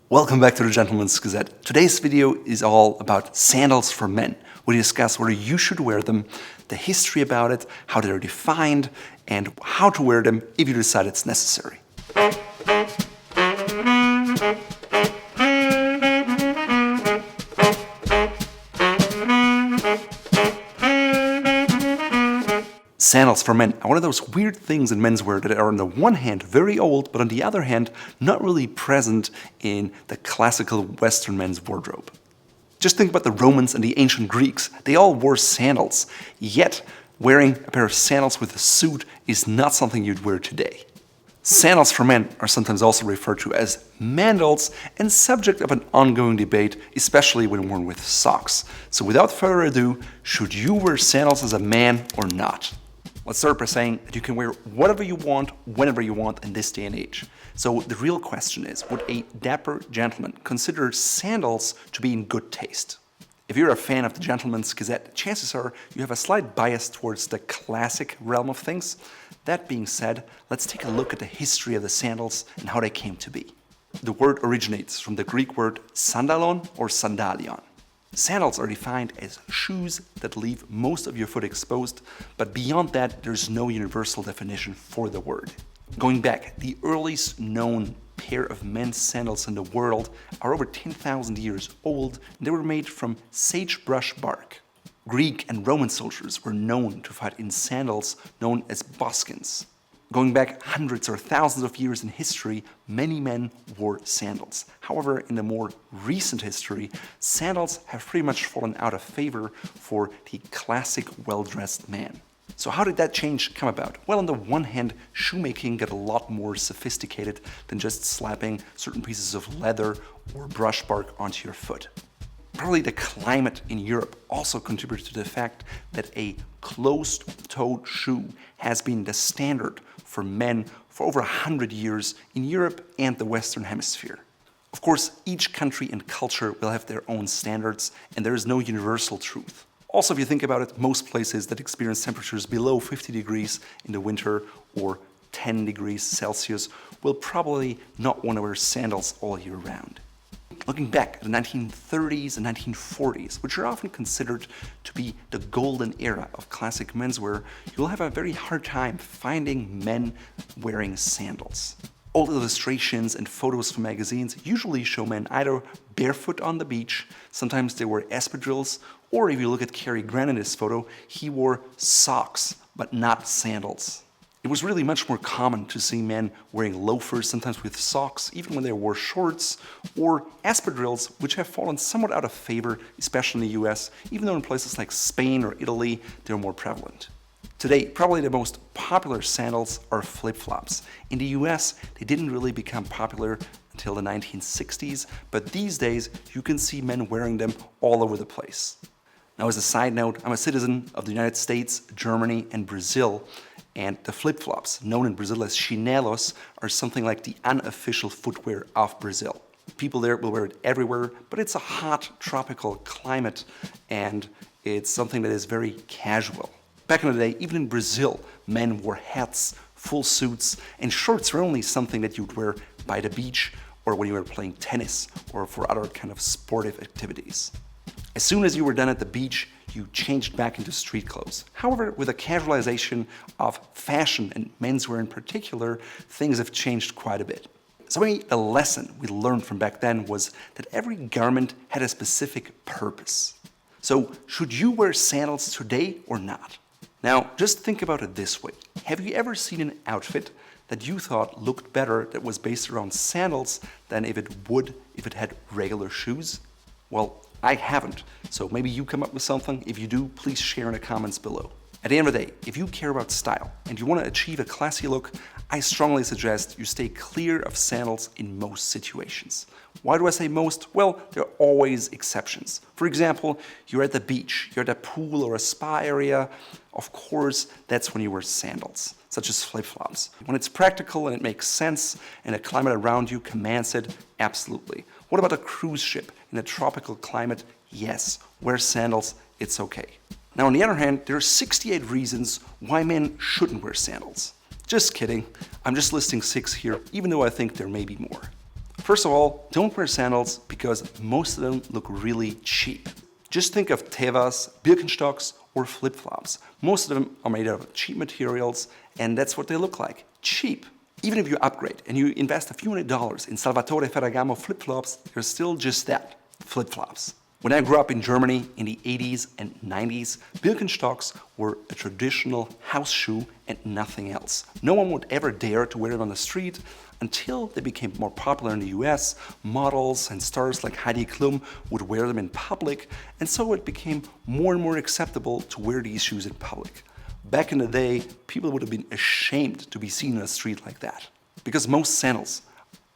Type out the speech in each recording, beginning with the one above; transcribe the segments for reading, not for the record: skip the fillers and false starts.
Welcome back to the Gentleman's Gazette. Today's video is all about sandals for men. We discuss whether you should wear them, the history about it, how they're defined, and how to wear them if you decide it's necessary. Sandals for men are one of those weird things in menswear that are on the one hand very old, but on the other hand not really present in the classical Western men's wardrobe. Just think about the Romans and the ancient Greeks. They all wore sandals, yet wearing a pair of sandals with a suit is not something you'd wear today. Sandals for men are sometimes also referred to as mandals and subject of an ongoing debate, especially when worn with socks. So without further ado, should you wear sandals as a man or not? Let's start by saying that you can wear whatever you want, whenever you want in this day and age. So the real question is, would a dapper gentleman consider sandals to be in good taste? If you're a fan of the Gentleman's Gazette, chances are you have a slight bias towards the classic realm of things. That being said, let's take a look at the history of the sandals and how they came to be. The word originates from the Greek word sandalon or sandalion. Sandals are defined as shoes that leave most of your foot exposed, but beyond that, there's no universal definition for the word. Going back, the earliest known pair of men's sandals in the world are over 10,000 years old, and they were made from sagebrush bark. Greek and Roman soldiers were known to fight in sandals known as buskins. Going back hundreds or thousands of years in history, many men wore sandals. However, in the more recent history, sandals have pretty much fallen out of favor for the classic well-dressed man. So how did that change come about? Well, on the one hand, shoemaking got a lot more sophisticated than just slapping certain pieces of leather or brush bark onto your foot. Probably the climate in Europe also contributed to the fact that a closed-toed shoe has been the standard for men for over 100 years in Europe and the Western Hemisphere. Of course, each country and culture will have their own standards, and there is no universal truth. Also, if you think about it, most places that experience temperatures below 50 degrees in the winter or 10 degrees Celsius will probably not want to wear sandals all year round. Looking back at the 1930s and 1940s, which are often considered to be the golden era of classic menswear, you'll have a very hard time finding men wearing sandals. Old illustrations and photos from magazines usually show men either barefoot on the beach, sometimes they wear espadrilles, or if you look at Cary Grant in this photo, he wore socks, but not sandals. It was really much more common to see men wearing loafers, sometimes with socks, even when they wore shorts, or espadrilles, which have fallen somewhat out of favor, especially in the US, even though in places like Spain or Italy, they're more prevalent. Today, probably the most popular sandals are flip-flops. In the US, they didn't really become popular until the 1960s, but these days, you can see men wearing them all over the place. Now, as a side note, I'm a citizen of the United States, Germany, and Brazil, and the flip-flops, known in Brazil as chinelos, are something like the unofficial footwear of Brazil. People there will wear it everywhere, but it's a hot, tropical climate, and it's something that is very casual. Back in the day, even in Brazil, men wore hats, full suits, and shorts were only something that you'd wear by the beach or when you were playing tennis or for other kind of sportive activities. As soon as you were done at the beach, you changed back into street clothes. However, with the casualization of fashion and menswear in particular, things have changed quite a bit. So maybe a lesson we learned from back then was that every garment had a specific purpose. So should you wear sandals today or not? Now, just think about it this way. Have you ever seen an outfit that you thought looked better that was based around sandals than if it had regular shoes? Well, I haven't, so maybe you come up with something. If you do, please share in the comments below. At the end of the day, if you care about style and you want to achieve a classy look, I strongly suggest you stay clear of sandals in most situations. Why do I say most? Well, there are always exceptions. For example, you're at the beach, you're at a pool or a spa area. Of course, that's when you wear sandals, such as flip-flops. When it's practical and it makes sense and the climate around you commands it, absolutely. What about a cruise ship in a tropical climate? Yes, wear sandals, it's okay. Now, on the other hand, there are 68 reasons why men shouldn't wear sandals. Just kidding, I'm just listing 6 here, even though I think there may be more. First of all, don't wear sandals because most of them look really cheap. Just think of Tevas, Birkenstocks, or flip-flops. Most of them are made out of cheap materials, and that's what they look like, cheap. Even if you upgrade and you invest a few $100s in Salvatore Ferragamo flip-flops, they're still just that, flip-flops. When I grew up in Germany in the 80s and 90s, Birkenstocks were a traditional house shoe and nothing else. No one would ever dare to wear it on the street until they became more popular in the US. Models and stars like Heidi Klum would wear them in public, and so it became more and more acceptable to wear these shoes in public. Back in the day, people would have been ashamed to be seen in a street like that. Because most sandals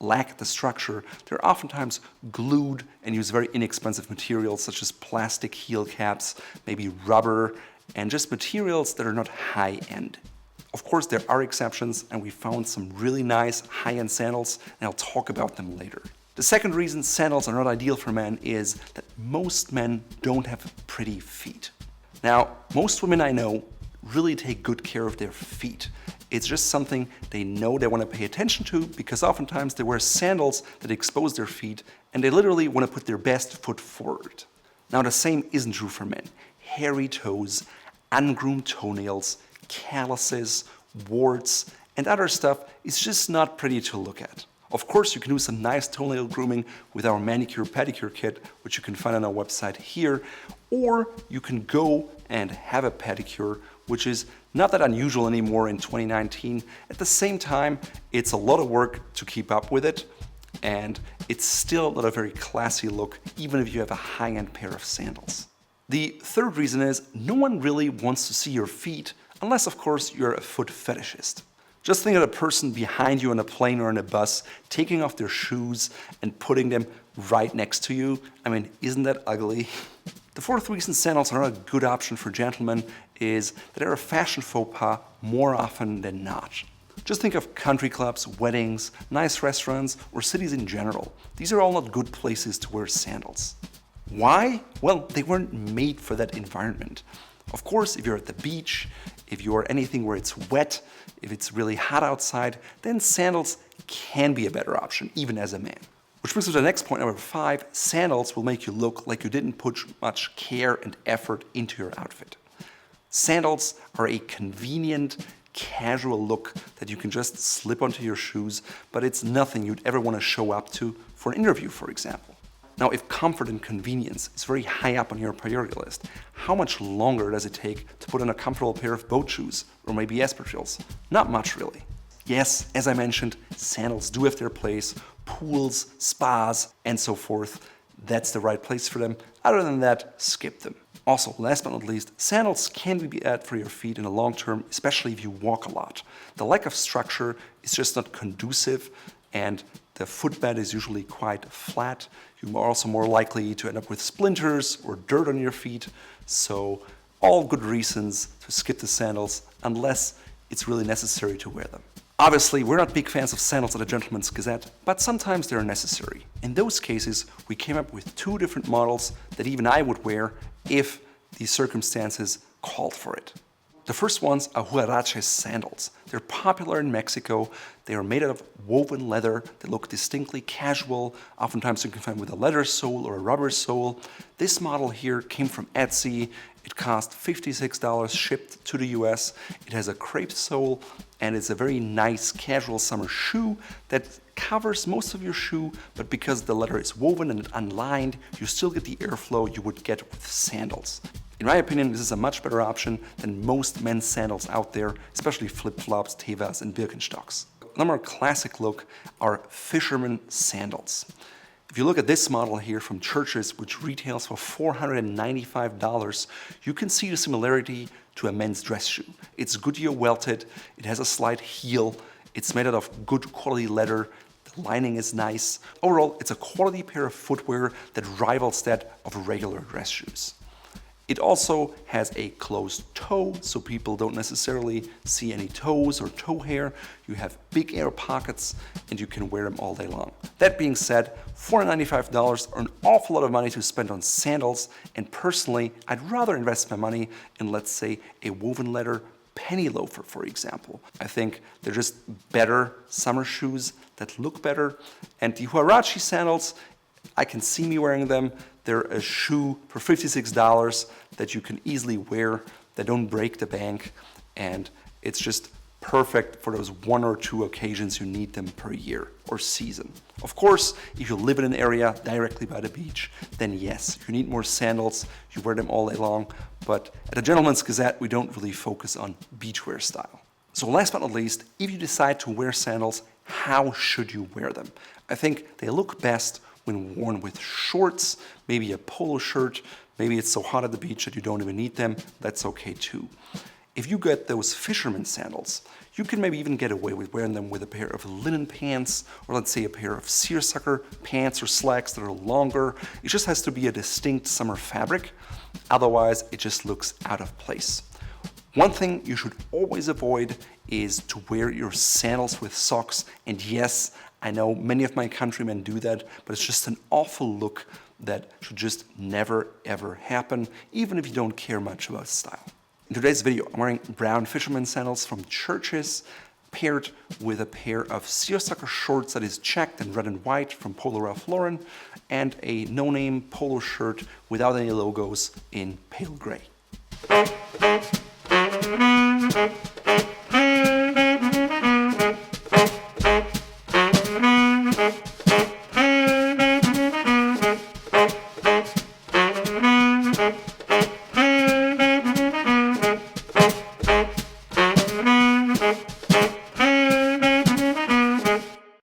lack the structure, they're oftentimes glued and use very inexpensive materials such as plastic heel caps, maybe rubber, and just materials that are not high-end. Of course, there are exceptions, and we found some really nice high-end sandals, and I'll talk about them later. The second reason sandals are not ideal for men is that most men don't have pretty feet. Now, most women I know really take good care of their feet. It's just something they know they want to pay attention to because oftentimes they wear sandals that expose their feet and they literally want to put their best foot forward. Now the same isn't true for men. Hairy toes, ungroomed toenails, calluses, warts, and other stuff is just not pretty to look at. Of course, you can do some nice toenail grooming with our manicure pedicure kit, which you can find on our website here, or you can go and have a pedicure, which is not that unusual anymore in 2019. At the same time, it's a lot of work to keep up with it, and it's still not a very classy look, even if you have a high-end pair of sandals. The third reason is no one really wants to see your feet, unless of course you're a foot fetishist. Just think of a person behind you on a plane or on a bus taking off their shoes and putting them right next to you. I mean, isn't that ugly? The fourth reason sandals are not a good option for gentlemen is that they're a fashion faux pas more often than not. Just think of country clubs, weddings, nice restaurants, or cities in general. These are all not good places to wear sandals. Why? Well, they weren't made for that environment. Of course, if you're at the beach, if you're anything where it's wet, if it's really hot outside, then sandals can be a better option, even as a man. Which brings us to the next point, number 5. Sandals will make you look like you didn't put much care and effort into your outfit. Sandals are a convenient, casual look that you can just slip onto your shoes, but it's nothing you'd ever want to show up to for an interview, for example. Now, if comfort and convenience is very high up on your priority list, how much longer does it take to put on a comfortable pair of boat shoes or maybe espadrilles? Not much, really. Yes, as I mentioned, sandals do have their place, pools, spas, and so forth. That's the right place for them. Other than that, skip them. Also, last but not least, sandals can be bad for your feet in the long term, especially if you walk a lot. The lack of structure is just not conducive, and the footbed is usually quite flat. You're also more likely to end up with splinters or dirt on your feet. So all good reasons to skip the sandals unless it's really necessary to wear them. Obviously, we're not big fans of sandals at the Gentleman's Gazette, but sometimes they're necessary. In those cases, we came up with 2 different models that even I would wear if the circumstances called for it. The first ones are huarache sandals. They're popular in Mexico. They are made out of woven leather. They look distinctly casual. Oftentimes you can find with a leather sole or a rubber sole. This model here came from Etsy. It cost $56 shipped to the US. It has a crepe sole and it's a very nice casual summer shoe that covers most of your shoe, but because the leather is woven and unlined, you still get the airflow you would get with sandals. In my opinion, this is a much better option than most men's sandals out there, especially flip-flops, Tevas, and Birkenstocks. Another classic look are fisherman sandals. If you look at this model here from Churches, which retails for $495, you can see the similarity to a men's dress shoe. It's Goodyear welted, it has a slight heel, it's made out of good quality leather, the lining is nice. Overall, it's a quality pair of footwear that rivals that of regular dress shoes. It also has a closed toe, so people don't necessarily see any toes or toe hair. You have big air pockets and you can wear them all day long. That being said, $495 are an awful lot of money to spend on sandals, and personally, I'd rather invest my money in, let's say, a woven leather penny loafer, for example. I think they're just better summer shoes that look better. And the Huarache sandals, I can see me wearing them. They're a shoe for $56 that you can easily wear. They don't break the bank, and it's just perfect for those 1 or 2 occasions you need them per year or season. Of course, if you live in an area directly by the beach, then yes, you need more sandals. You wear them all day long. But at the Gentleman's Gazette, we don't really focus on beachwear style. So last but not least, if you decide to wear sandals, how should you wear them? I think they look best when worn with shorts, maybe a polo shirt. Maybe it's so hot at the beach that you don't even need them. That's okay too. If you get those fisherman sandals, you can maybe even get away with wearing them with a pair of linen pants, or let's say a pair of seersucker pants or slacks that are longer. It just has to be a distinct summer fabric. Otherwise, it just looks out of place. One thing you should always avoid is to wear your sandals with socks. And yes, I know many of my countrymen do that, but it's just an awful look that should just never ever happen, even if you don't care much about style. In today's video, I'm wearing brown fisherman sandals from Church's, paired with a pair of seersucker shorts that is checked in red and white from Polo Ralph Lauren, and a no-name polo shirt without any logos in pale gray.